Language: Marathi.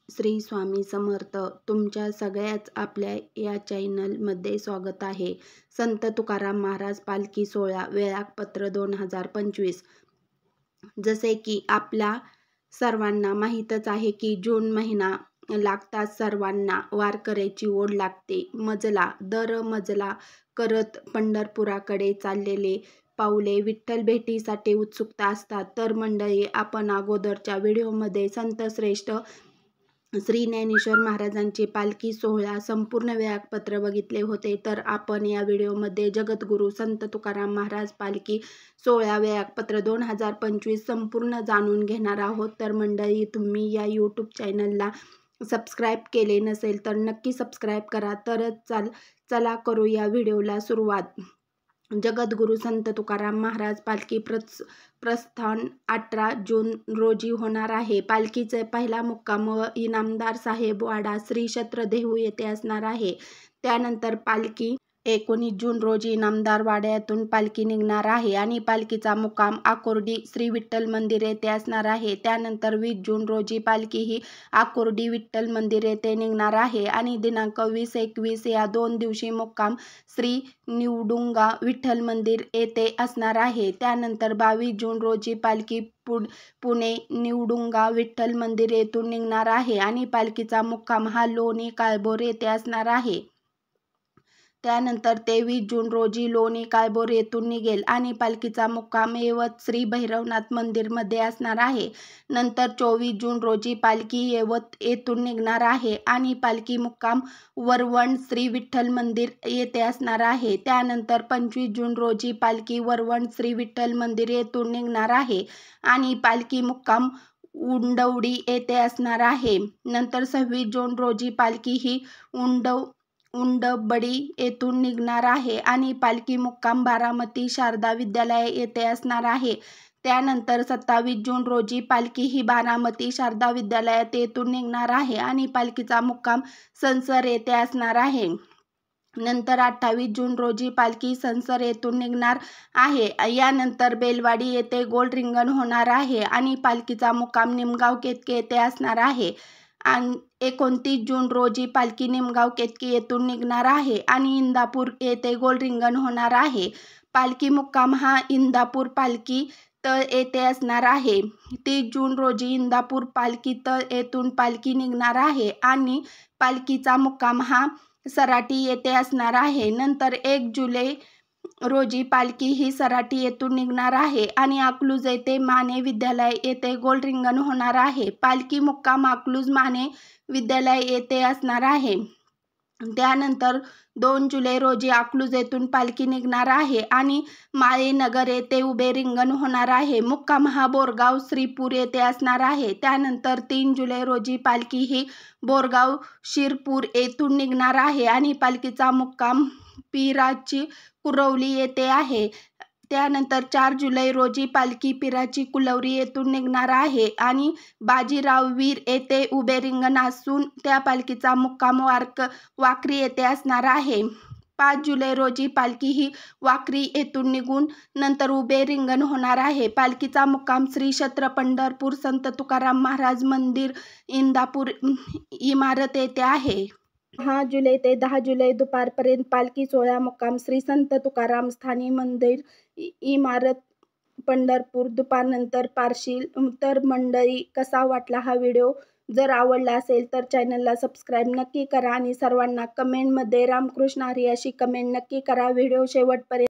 श्री स्वामी समर्थ. तुमच्या सगळ्याच आपल्या या चॅनलमध्ये स्वागत आहे. संत तुकाराम महाराज पालखी सोहळा वेळापत्र 2025. जसे की आपल्या सर्वांना माहीतच आहे की जून महिना लागताच सर्वांना वारकऱ्याची ओढ लागते. दर मजला करत पंढरपुराकडे चाललेले पाऊले विठ्ठल भेटीसाठी उत्सुकता असतात. तर मंडळी, आपण अगोदरच्या व्हिडिओमध्ये संत श्रेष्ठ श्री ज्ञानेश्वर महाराजांचे पालखी सोहळा संपूर्ण वेळापत्र बघितले होते. तर आपण या व्हिडिओमध्ये जगद्गुरू संत तुकाराम महाराज पालखी सोहळा वेळापत्र 2025 संपूर्ण जाणून घेणार आहोत. तर मंडळी, तुम्ही या यूट्यूब चॅनलला सबस्क्राईब केले नसेल तर नक्की सबस्क्राईब करा. तरच चला करूया व्हिडिओला सुरुवात. जगद्गुरू संत तुकाराम महाराज पालखी प्रस्थान 18 जून रोजी होणार आहे. पालखीचे पहिला मुक्काम इनामदार साहेब वाडा श्री क्षेत्र देहू येथे असणार आहे. त्यानंतर पालखी 19 जून रोजी इनामदार वाड्यातून पालखी निघणार आहे आणि पालखीचा मुक्काम आकुर्डी श्री विठ्ठल मंदिर येथे असणार आहे. त्यानंतर 20 जून रोजी पालखी ही आकुर्डी विठ्ठल मंदिर येथे निघणार आहे आणि दिनांक 20-21 या 2 दिवशी मुक्काम श्री निवडुंगा विठ्ठल मंदिर येथे असणार आहे. त्यानंतर 22 जून रोजी पालखी पुणे निवडुंगा विठ्ठल मंदिर येथून निघणार आहे आणि पालखीचा मुक्काम हा लोणी काळभोर येथे असणार आहे. त्यानंतर 23 जून रोजी लोणी काळभोर येथून निघेल आणि पालखीचा मुक्काम येवत श्री भैरवनाथ मंदिर मध्ये असणार आहे. नंतर 24 जून रोजी पालखी येवत येथून निघणार आहे आणि पालखी मुक्काम वरवण श्री विठ्ठल मंदिर येथे असणार आहे. त्यानंतर 25 जून रोजी पालखी वरवण श्री विठ्ठल मंदिर येथून निघणार आहे आणि पालखी मुक्काम उंडवडी येथे असणार आहे. नंतर 26 जून रोजी पालखी ही उंडबडी येथून निघणार आहे आणि पालखी मुक्काम बारामती शारदा विद्यालय येथे असणार आहे. त्यानंतर 27 जून रोजी पालखी ही बारामती शारदा विद्यालयात येथून निघणार आहे आणि पालखीचा मुक्काम संसर येथे असणार आहे. नंतर 28 जून रोजी पालखी संसर येथून निघणार आहे. यानंतर बेलवाडी येथे गोल रिंगण होणार आहे आणि पालखीचा मुक्काम निमगाव केतकी येथे असणार आहे. 29 जून रोजी पालखी निमगाव केतकी येथून निघणार आहे आणि इंदापूर येथे गोल रिंगण होणार आहे. पालखी मुक्काम हा इंदापूर पालखी तळ येथे असणार आहे. 30 जून रोजी इंदापूर पालखी तळ येथून पालखी निघणार आहे आणि पालखीचा मुक्काम हा सराटी येथे असणार आहे. नंतर 1 जुलै रोजी पालखी ही सराटी येथून निघणार आहे आणि अकलूज येथे माने विद्यालय येथे गोल रिंगण होणार आहे. पालखी मुक्काम अकलूज माने विद्यालय येथे असणार आहे. त्यानंतर 2 जुलै रोजी अकलूज येथून पालखी निघणार आहे आणि माळेनगर येथे उभे रिंगण होणार आहे. मुक्काम हा बोरगाव श्रीपूर येथे असणार आहे. त्यानंतर 3 जुलै रोजी पालखी ही बोरगाव शिरपूर येथून निघणार आहे आणि पालखीचा मुक्काम पिराची कुरवली येथे आहे. त्यानंतर 4 जुलै रोजी पालखी पिराची कुलवरी येथून निघणार आहे आणि बाजीराववीर येथे उभे रिंगण असून त्या पालखीचा मुक्काम वाकरी येथे असणार आहे. 5 जुलै रोजी पालखी ही वाकरी येथून निघून नंतर उभे रिंगण होणार आहे. पालखीचा मुक्काम श्री क्षेत्र पंढरपूर संत तुकाराम महाराज मंदिर इंदापूर इमारत येथे आहे. 6 जुलै ते 10 जुलै दुपारपर्यंत पालखी सोहळा मुक्काम श्री संत तुकाराम स्थानी मंदिर इमारत पंढरपूर दुपारनंतर पारशील. तर मंडळी, कसा वाटला हा व्हिडिओ? जर आवडला असेल तर चॅनलला सबस्क्राईब नक्की करा आणि सर्वांना कमेंटमध्ये रामकृष्ण हरी अशी कमेंट नक्की करा. व्हिडिओ शेवटपर्यंत